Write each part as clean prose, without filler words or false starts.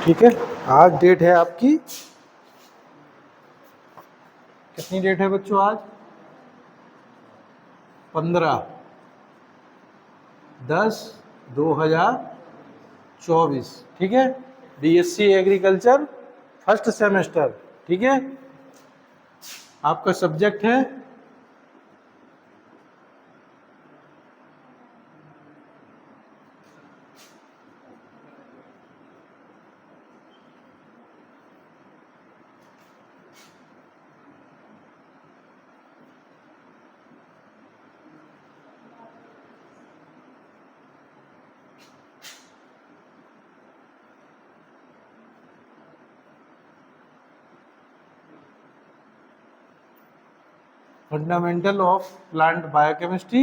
ठीक है। आज डेट है आपकी, कितनी डेट है बच्चों आज? 15/10/2024। ठीक है। BSc agriculture first semester. ठीक है। आपका सब्जेक्ट है fundamental of plant biochemistry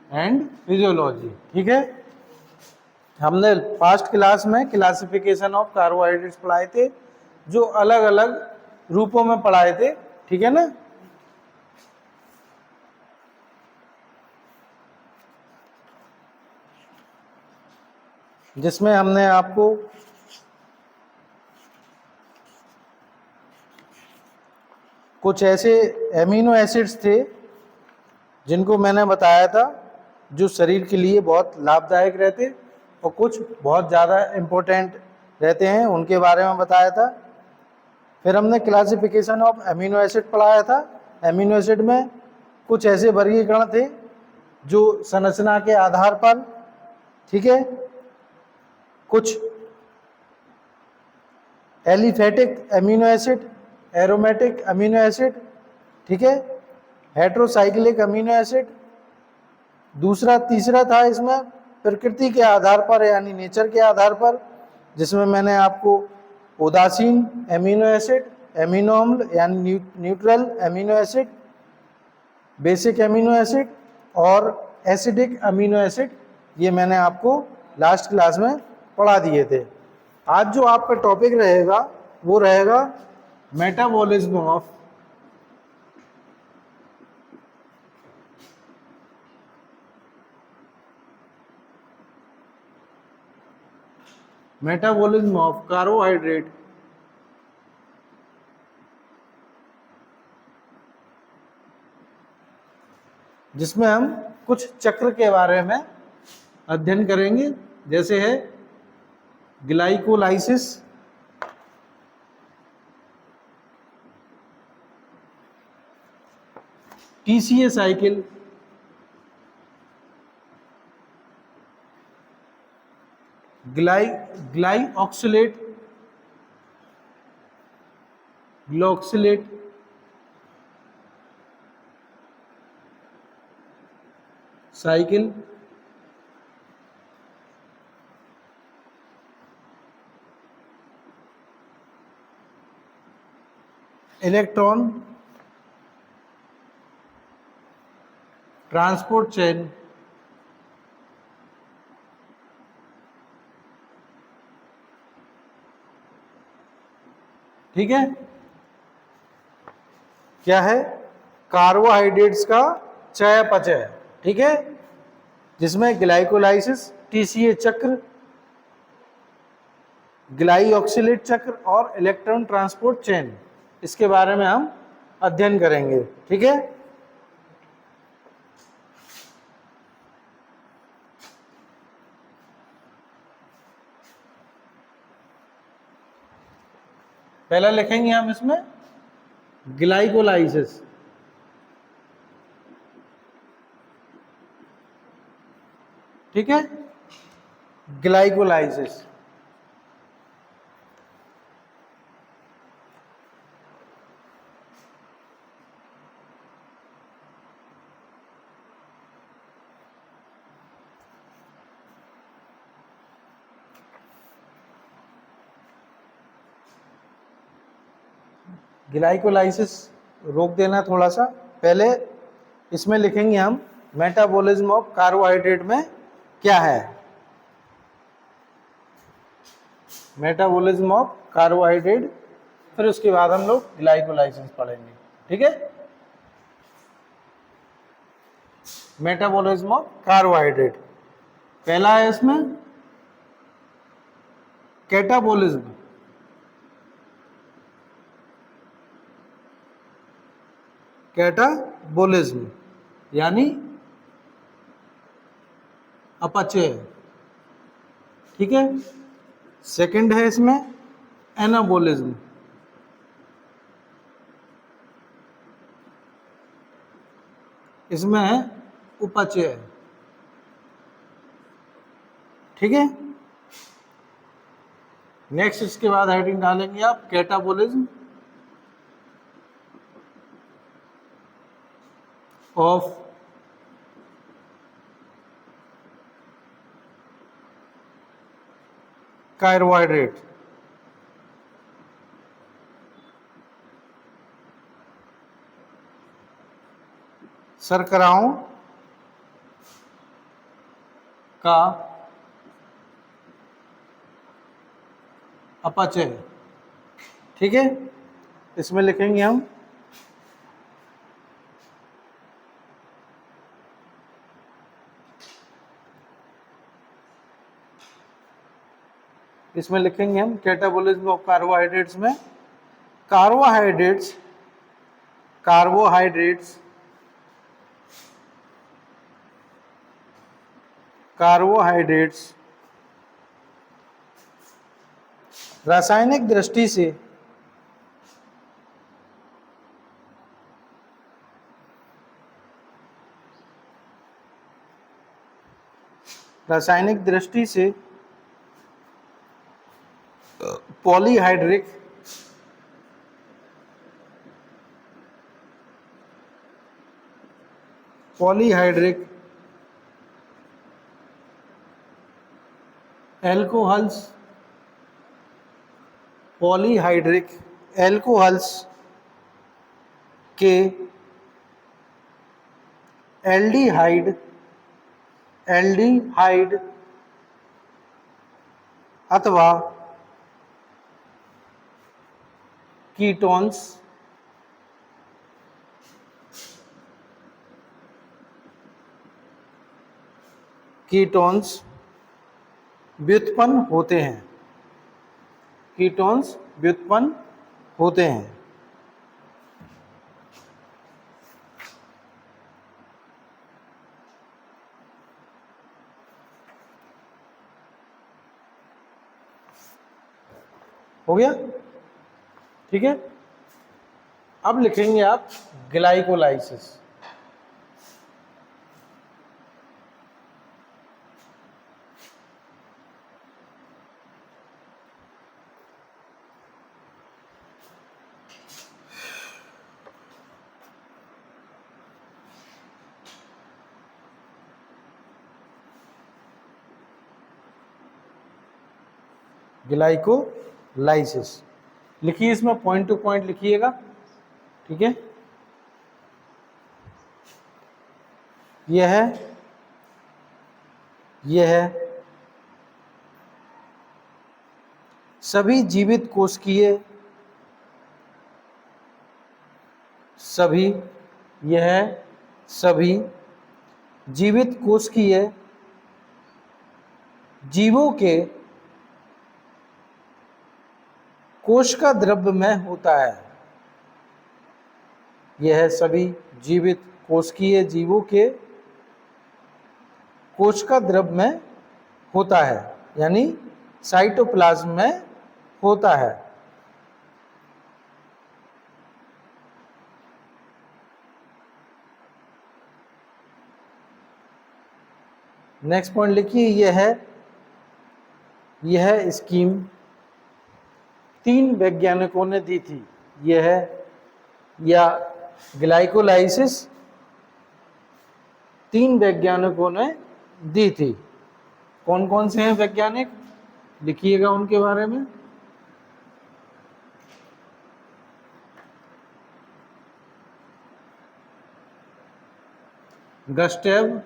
and physiology. ठीक है। हमने पास्ट क्लास में क्लासिफिकेशन ऑफ कार्बोहाइड्रेट्स पढ़ाए थे, जो अलग अलग रूपों में पढ़ाए थे। ठीक है ना। जिसमें हमने आपको कुछ ऐसे एमिनो एसिड्स थे जिनको मैंने बताया था जो शरीर के लिए बहुत लाभदायक रहते और कुछ बहुत ज़्यादा इम्पोर्टेंट रहते हैं, उनके बारे में बताया था। फिर हमने क्लासिफिकेशन ऑफ एमिनो एसिड पढ़ाया था। एमिनो एसिड में कुछ ऐसे वर्गीकरण थे जो संरचना के आधार पर, ठीक है, कुछ aliphatic amino acid, aromatic amino acid, ठीक है, हेट्रोसाइक्लिक अमीनो एसिड, तीसरा था इसमें प्रकृति के आधार पर यानी नेचर के आधार पर, जिसमें मैंने आपको उदासीन अमीनो एसिड, एमिनो अम्ल यानी neutral amino acid, basic amino acid और एसिडिक अमीनो एसिड, ये मैंने आपको लास्ट क्लास में पढ़ा दिए थे। आज जो आपका टॉपिक रहेगा वो रहेगा मेटाबॉलिज्म ऑफ कार्बोहाइड्रेट, जिसमें हम कुछ चक्र के बारे में अध्ययन करेंगे, जैसे है glycolysis, TCA cycle, glyoxylate, glyoxylate, cycle, electron transport chain, ठीक है, क्या है, कार्बोहाइड्रेट्स का चयापचय, ठीक है, जिसमें ग्लाइकोलाइसिस, टीसीए चक्र, ग्लाइऑक्सिलेट चक्र और इलेक्ट्रॉन ट्रांसपोर्ट चेन, इसके बारे में हम अध्ययन करेंगे। ठीक है। पहला लिखेंगे हम इसमें ग्लाइकोलाइसिस, ठीक है, ग्लाइकोलाइसिस। ग्लाइकोलाइसिस रोक देना थोड़ा सा, पहले इसमें लिखेंगे हम मेटाबॉलिज्म ऑफ कार्बोहाइड्रेट में क्या है, मेटाबॉलिज्म ऑफ कार्बोहाइड्रेट, फिर उसके बाद हम लोग ग्लाइकोलाइसिस पढ़ेंगे। ठीक है। मेटाबॉलिज्म ऑफ कार्बोहाइड्रेट पहला है इसमें कैटाबोलिज्म, कैटाबोलिज्म यानी अपचय, ठीक है। सेकंड है इसमें एनाबोलिज्म, इसमें है उपचय, ठीक है। नेक्स्ट इसके बाद हेडिंग डालेंगे आप कैटाबोलिज्म ऑफ कार्बोहाइड्रेट, शर्कराओं का अपचय, ठीक है। इसमें लिखेंगे हम कैटाबोलिज्म ऑफ कार्बोहाइड्रेट्स में कार्बोहाइड्रेट्स रासायनिक दृष्टि से पॉलीहाइड्रिक एल्कोहल्स के एल्डिहाइड अथवा कीटोन्स व्युत्पन्न होते हैं, हो गया, ठीक है। अब लिखेंगे आप ग्लाइकोलाइसिस, लिखिए, इसमें पॉइंट टू पॉइंट लिखिएगा, ठीक है। यह है सभी जीवित कोशिकीय जीवों के कोशिका द्रव्य में होता है। यह सभी जीवित कोशिकीय जीवों के कोशिका द्रव्य में होता है, यानी साइटोप्लाज्म में होता है। नेक्स्ट पॉइंट लिखिए, यह स्कीम 3 वैज्ञानिकों ने दी थी। ग्लाइकोलाइसिस 3 वैज्ञानिकों ने दी थी। कौन कौन से हैं वैज्ञानिक, लिखिएगा उनके बारे में। गस्टेव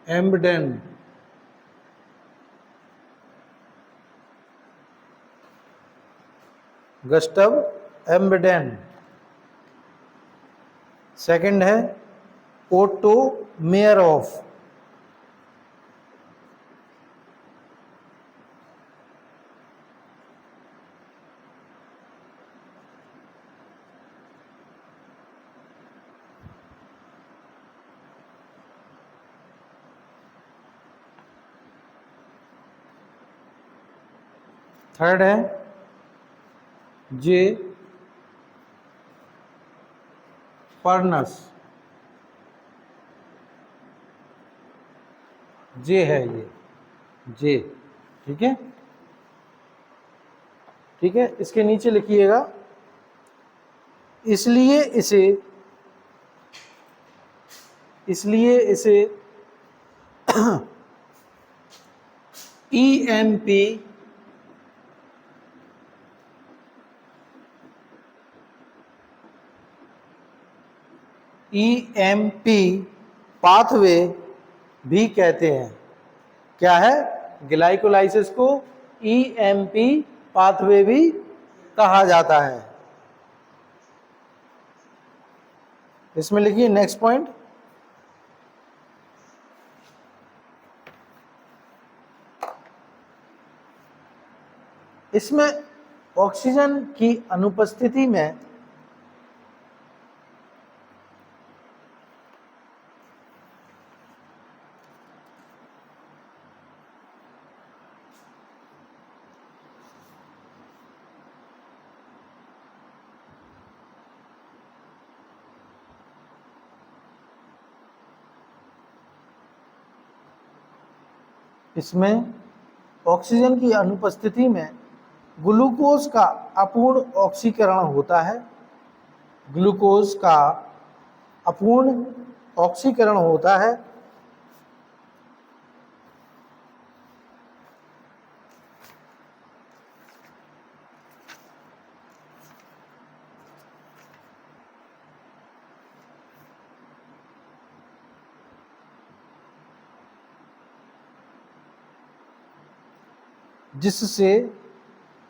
एम्बडेन, सेकंड है ओटो मेयरऑफ, थर्ड है जे पर्नस, जे है ये, जे, ठीक है, ठीक है। इसके नीचे लिखिएगा, इसलिए इसे ईएमपी पाथवे भी कहते हैं। क्या है? ग्लाइकोलाइसिस को ईएमपी पाथवे भी कहा जाता है। इसमें लिखिए नेक्स्ट पॉइंट, इसमें ऑक्सीजन की अनुपस्थिति में ऑक्सीजन की अनुपस्थिति में ग्लूकोज का अपूर्ण ऑक्सीकरण होता है। ग्लूकोज का अपूर्ण ऑक्सीकरण होता है,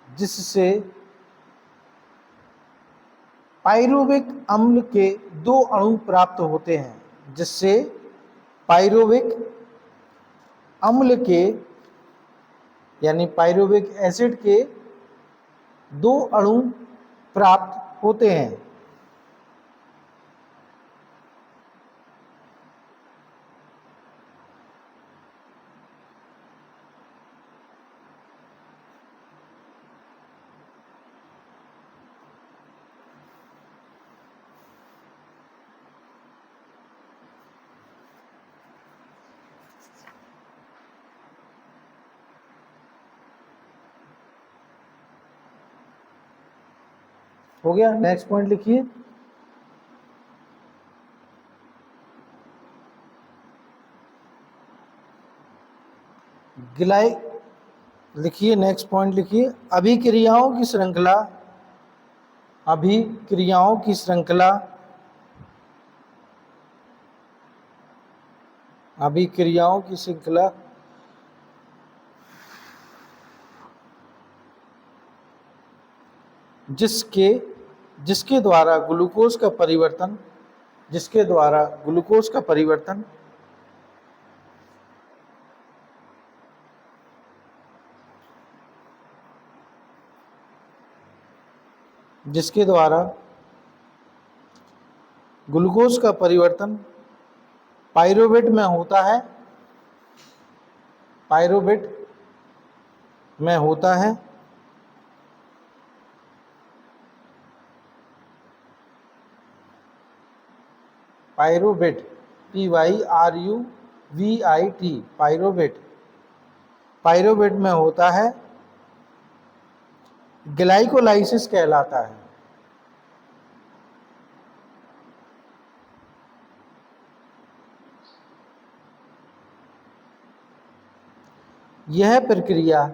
जिससे पाइरुविक अम्ल के 2 अणु प्राप्त होते हैं। जिससे पाइरुविक अम्ल के यानी पाइरुविक एसिड के 2 अणु प्राप्त होते हैं। हो गया? नेक्स्ट पॉइंट लिखिए, लिखिए नेक्स्ट पॉइंट लिखिए, अभिक्रियाओं की श्रृंखला जिसके द्वारा ग्लूकोज का परिवर्तन पाइरुवेट में होता है। पाइरुवेट PYRUVIT पाइरुवेट में होता है, ग्लाइकोलाइसिस कहलाता है। यह प्रक्रिया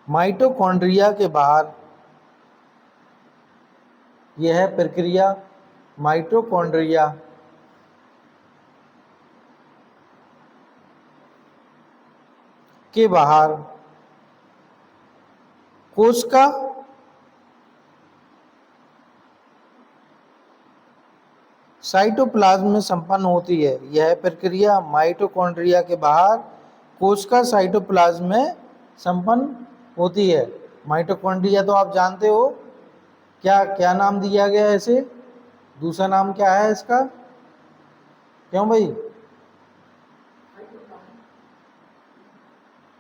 माइटोकॉन्ड्रिया के बाहर कोशिका साइटोप्लाज्म में संपन्न होती है। यह प्रक्रिया माइटोकॉन्ड्रिया के बाहर कोशिका साइटोप्लाज्म में संपन्न होती है। माइटोकॉन्ड्रिया तो आप जानते हो, क्या नाम दिया गया है इसे? दूसरा नाम क्या है इसका? क्यों भाई?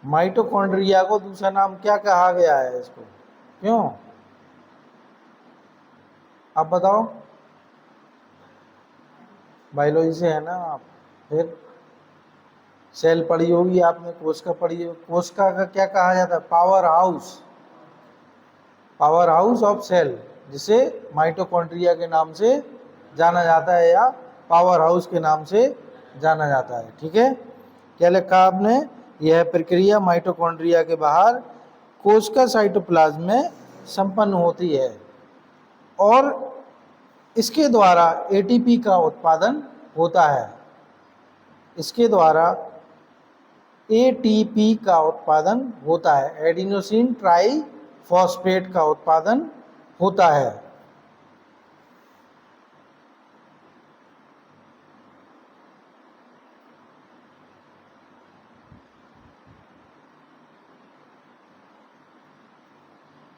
माइटोकॉन्ड्रिया को दूसरा नाम क्या कहा गया है इसको? क्यों? आप बताओ, बायोलॉजी से है ना आप। फिर सेल पढ़ी होगी आपने, कोशिका पढ़ी हो। कोशिका का क्या कहा जाता है? Power house, power house of cell, जिसे माइटोकॉन्ड्रिया के नाम से जाना जाता है या पावर हाउस के नाम से जाना जाता है। ठीक है, क्या लिखा आपने? यह प्रक्रिया माइटोकॉन्ड्रिया के बाहर कोशिका साइटोप्लाज्म में संपन्न होती है और इसके द्वारा एटीपी का उत्पादन होता है। इसके द्वारा एटीपी का उत्पादन होता है, एडिनोसिन ट्राई फॉस्फेट का उत्पादन होता है।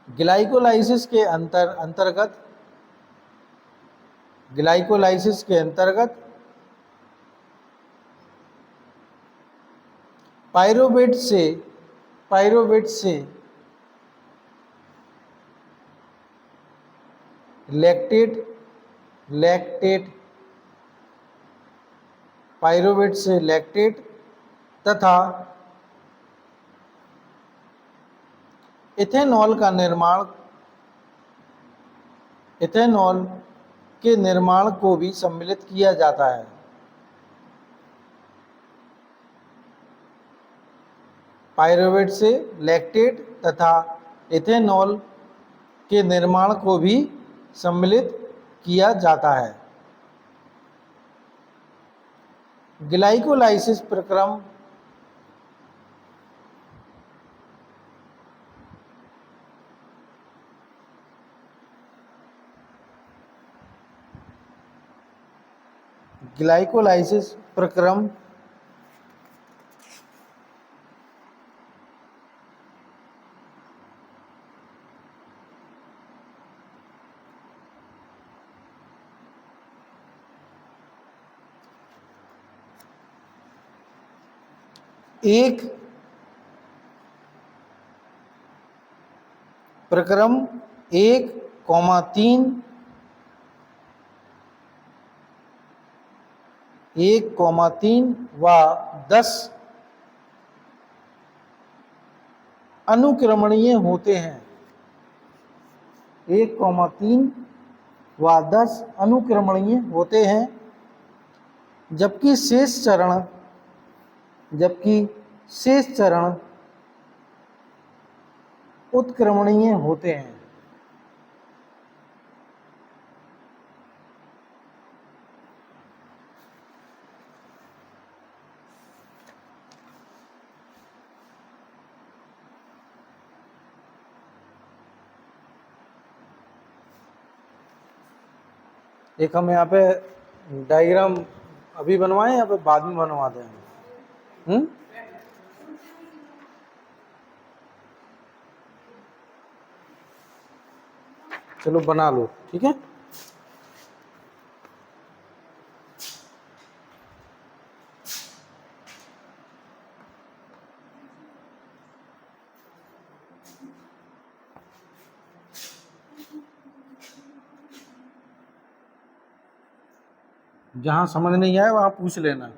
ग्लाइकोलाइसिस के अंतर्गत पायरोवेट से लैक्टेट तथा इथेनॉल के निर्माण को भी सम्मिलित किया जाता है। पायरोवेट से लैक्टेट तथा इथेनॉल के निर्माण को भी सम्मिलित किया जाता है। ग्लाइकोलाइसिस प्रक्रम प्रक्रम 1,3 व 10 अनुक्रमणीय होते हैं। 1,3 व 10 अनुक्रमणीय होते हैं, जबकि शेष चरण उत्क्रमणीय होते हैं। एक हम यहाँ पे डायग्राम अभी बनवाएं या फिर बाद में बनवा दें? चलो बना लो, ठीक है। जहाँ समझ नहीं आए वहाँ पूछ लेना।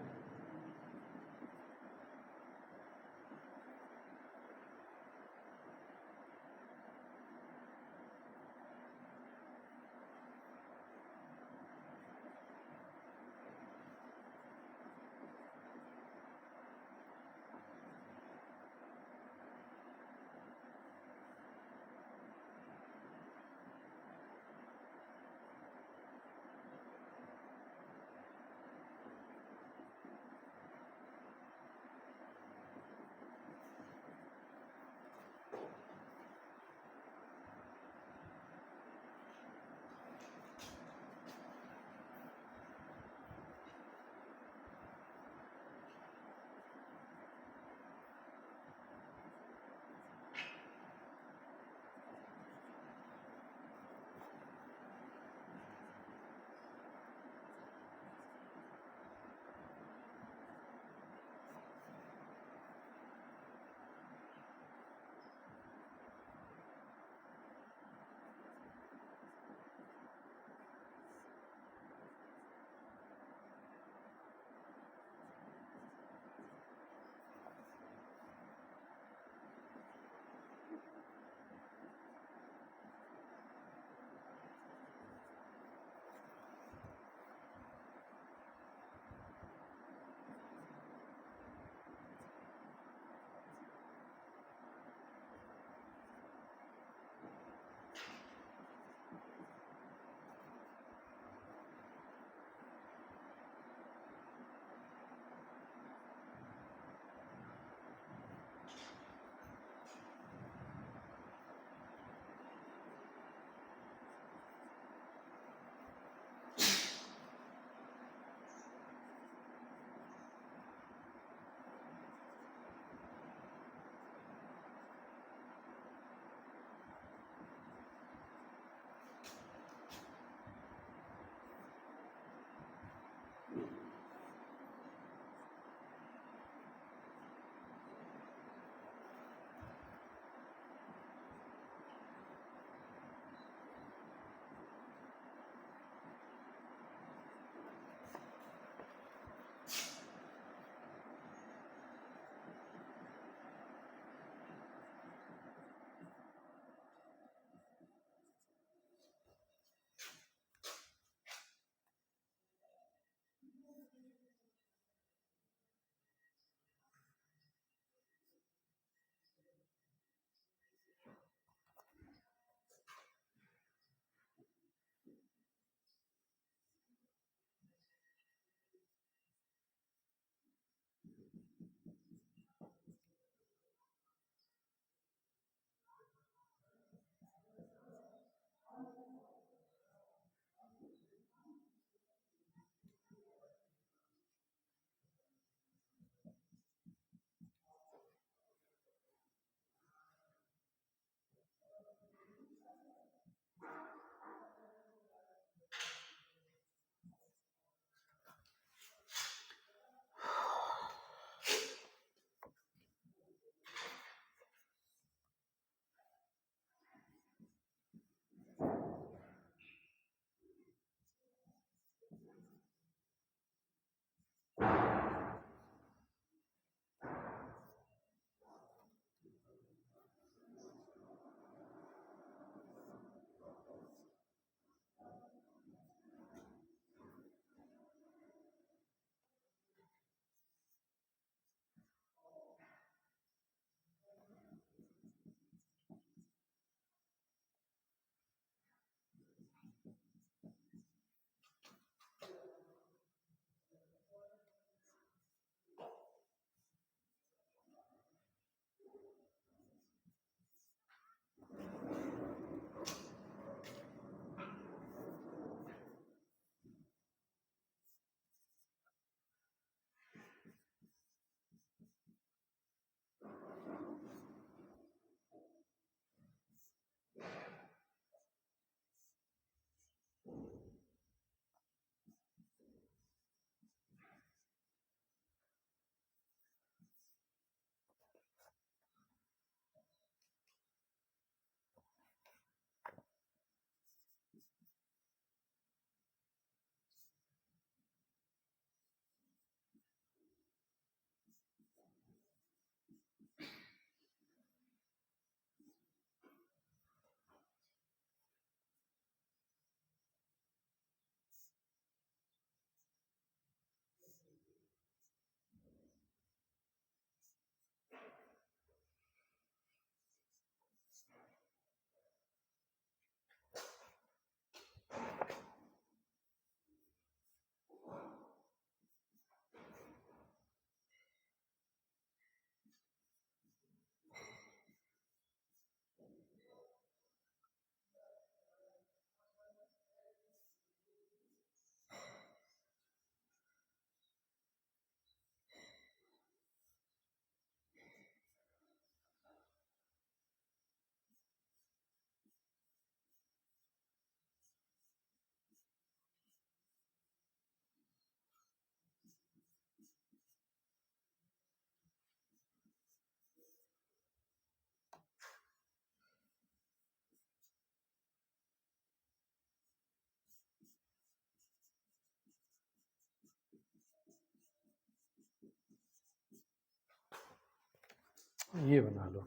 ये बना लो,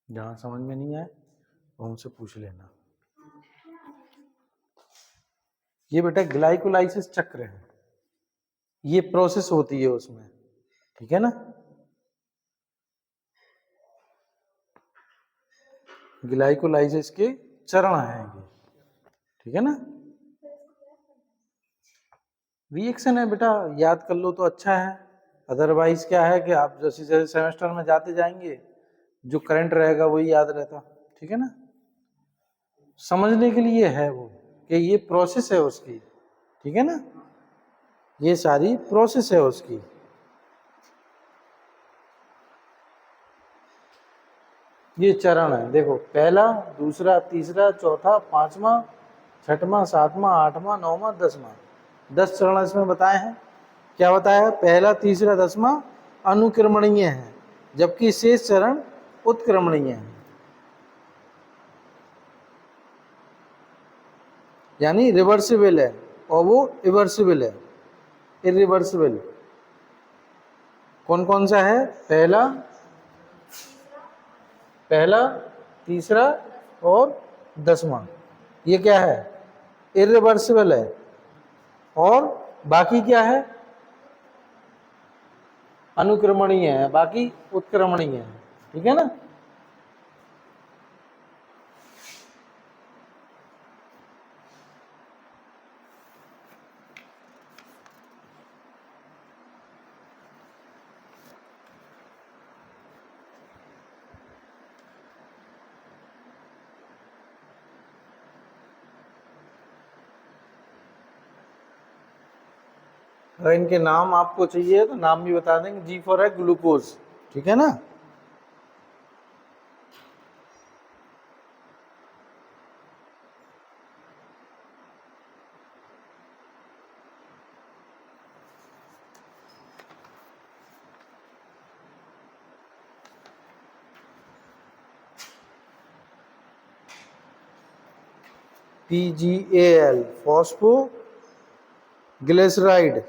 जहाँ समझ में नहीं आए वो हमसे पूछ लेना। ये बेटा ग्लाइकोलाइसिस चक्र है, ये प्रोसेस होती है उसमें, ठीक है ना। ग्लाइकोलाइसिस के चरण हैं ये, ठीक है ना। रिएक्शन है बेटा, याद कर लो तो अच्छा है, अदरवाइज क्या है कि आप जैसे जैसे सेमेस्टर में जाते जाएंगे जो करंट रहेगा वही याद रहता, ठीक है ना। समझने के लिए है वो कि ये प्रोसेस है उसकी, ठीक है ना, ये सारी प्रोसेस है उसकी। ये चरण है, देखो पहला, दूसरा, तीसरा, चौथा, पांचवा, छठवां, सातवां, आठवां, नौवां, 10वां, 10 चरण इसमें बताए हैं। क्या बताया? पहला, तीसरा, 10वां अनुक्रमणीय है, जबकि शेष चरण उत्क्रमणीय है, यानी रिवर्सिबल है, और वो इवर्सिबल है, इरिवर्सिबल। कौन कौन सा है? पहला, तीसरा और 10वां, ये क्या है? इरिवर्सिबल है। और बाकी क्या है? अनुक्रमणीय है, बाकी उत्क्रमणीय है, ठीक है ना। अगर इनके नाम आपको चाहिए तो नाम भी बता देंगे। जी फॉर है ग्लूकोज, ठीक है ना। PGAL phospho glyceride,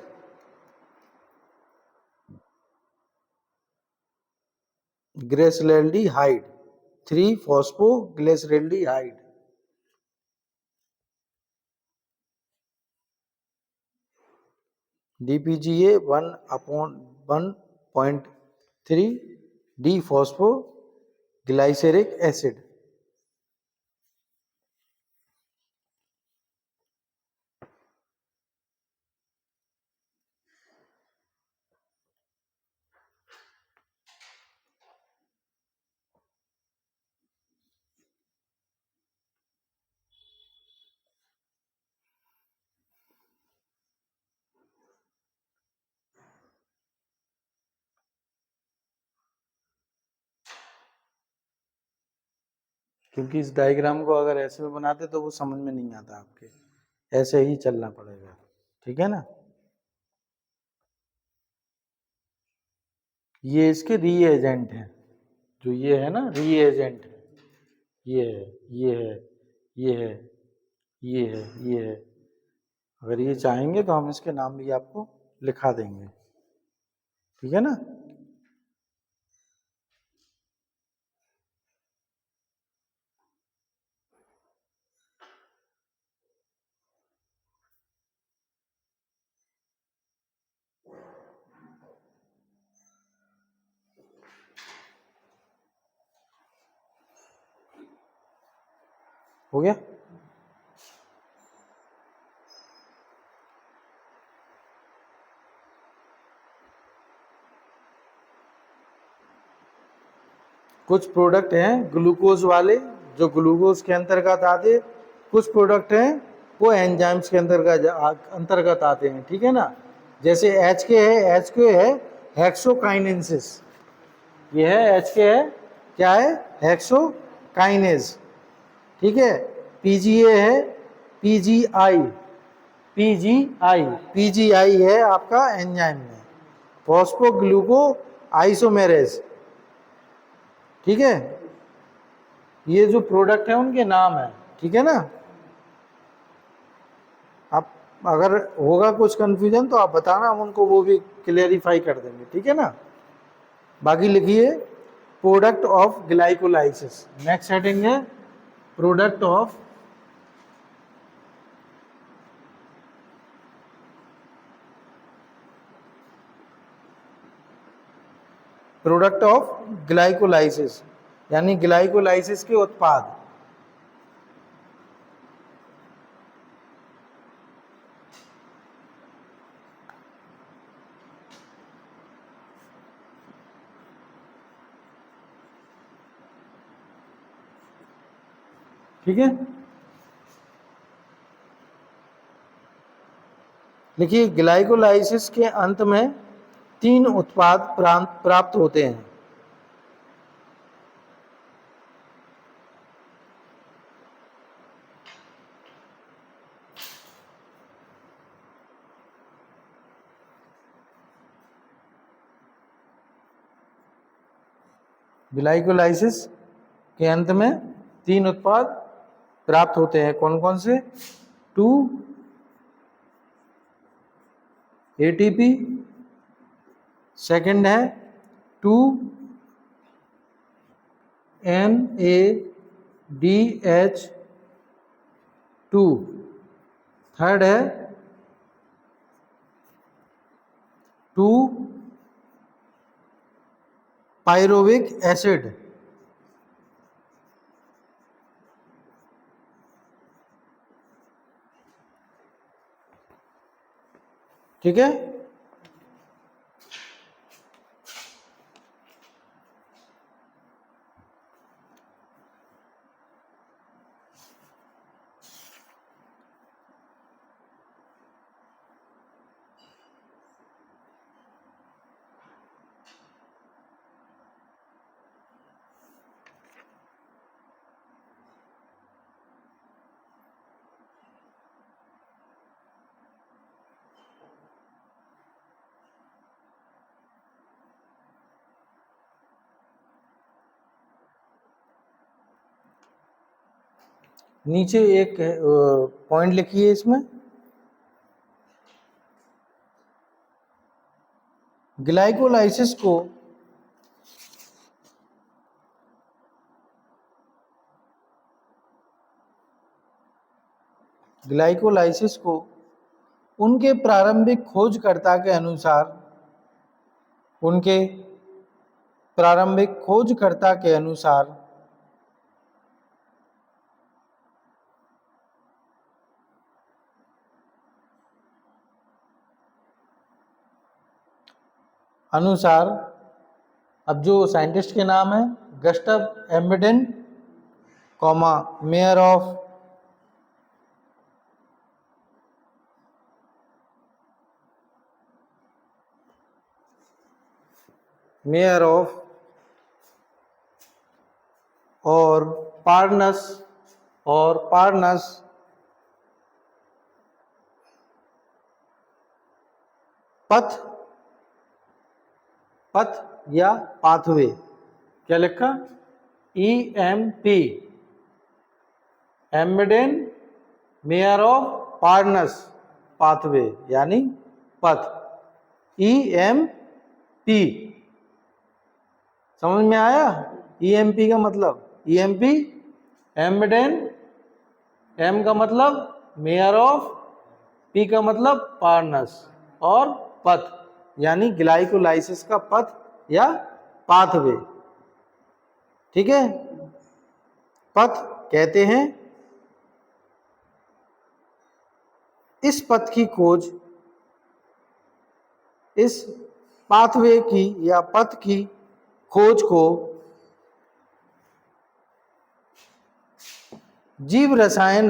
glyceraldehyde, 3 phospho glyceraldehyde. DPGA 1/1.3 di phospho glyceric acid. क्योंकि इस डायग्राम को अगर ऐसे में बनाते तो वो समझ में नहीं आता आपके, ऐसे ही चलना पड़ेगा, ठीक है ना। ये इसके रीएजेंट हैं, जो ये है ना रीएजेंट है, ये है, ये है, ये है, ये है, ये है। अगर ये चाहेंगे तो हम इसके नाम भी आपको लिखा देंगे, ठीक है ना। हो गया। कुछ प्रोडक्ट हैं ग्लूकोज वाले जो ग्लूकोज के अंतर्गत आते, कुछ प्रोडक्ट हैं वो एंजाइम्स के अंतर्गत आते हैं, ठीक है ना। जैसे HK है, HK है हेक्सोकाइनेंसिस, ये है HK है, क्या है? हेक्सोकाइनेज, ठीक है। PGA है PGI, PGI है आपका एंजाइम में, फॉस्फोग्लूको आइसोमेरेज, ठीक है। ये जो प्रोडक्ट है उनके नाम है, ठीक है ना। आप अगर होगा कुछ कंफ्यूजन तो आप बताना, हम उनको वो भी क्लियरिफाई कर देंगे, ठीक है ना। बाकी लिखिए product of glycolysis. Next heading है प्रोडक्ट ऑफ ग्लाइकोलाइसिस, यानी ग्लाइकोलाइसिस के उत्पाद। ठीक है, देखिए ग्लाइकोलाइसिस के अंत में 3 उत्पाद प्राप्त होते हैं। ग्लाइकोलाइसिस के अंत में 3 उत्पाद प्राप्त होते हैं। कौन कौन से? 2 ATP, सेकंड है 2 NADH2, थर्ड है 2 पायरोविक एसिड। ठीक है, नीचे एक पॉइंट लिखिए इसमें, ग्लाइकोलाइसिस को उनके प्रारंभिक खोजकर्ता के अनुसार अब जो साइंटिस्ट के नाम है गस्टव एम्बेडेन, मेयर ऑफ और पार्नस पथ या पाथवे, क्या लिखा? EMP, एम्बेडेन, mayor of Parnas, pathway यानी पथ, EMP। समझ में आया? EMP का मतलब, EMP एम्बेडेन, M का मतलब मेयर ऑफ, P का मतलब पार्नस और पथ यानी ग्लाइकोलाइसिस का पथ या पाथवे। ठीक है, पथ कहते हैं इस पथ की खोज, इस पाथवे की या पथ की खोज को जीव रसायन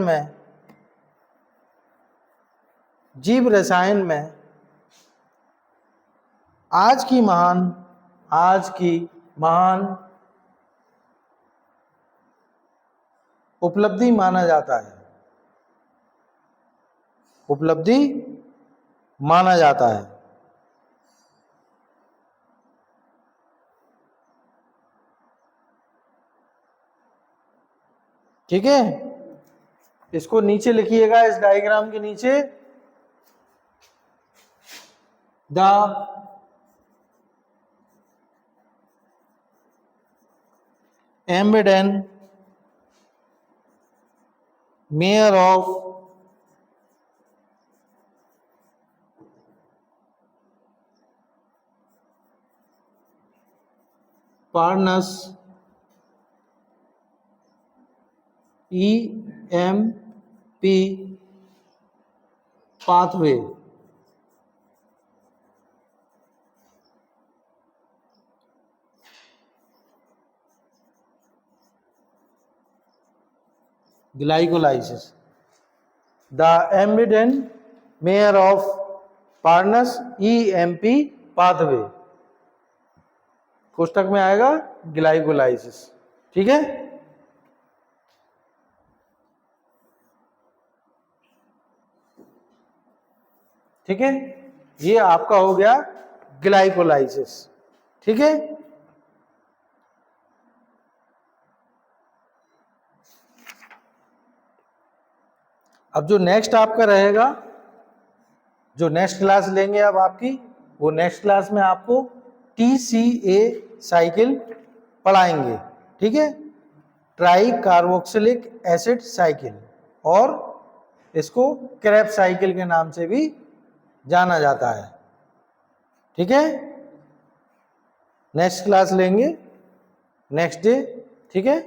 में आज की महान उपलब्धि माना जाता है। ठीक है, इसको नीचे लिखिएगा, इस डायग्राम के नीचे, the Embden Meyerhof Parnas EMP pathway. Glycolysis. The ambient mayor of Parnas EMP pathway. कोष्टक में आएगा ग्लाइकोलाइसिस. ठीक है. ठीक है, ये आपका हो गया ग्लाइकोलाइसिस. ठीक है. अब जो नेक्स्ट आपका रहेगा, जो नेक्स्ट क्लास लेंगे अब आपकी, वो नेक्स्ट क्लास में आपको TCA साइकिल पढ़ाएंगे. ठीक है, ट्राई कार्बोक्सिलिक एसिड साइकिल, और इसको क्रेब्स साइकिल के नाम से भी जाना जाता है. ठीक है, नेक्स्ट क्लास लेंगे नेक्स्ट डे. ठीक है.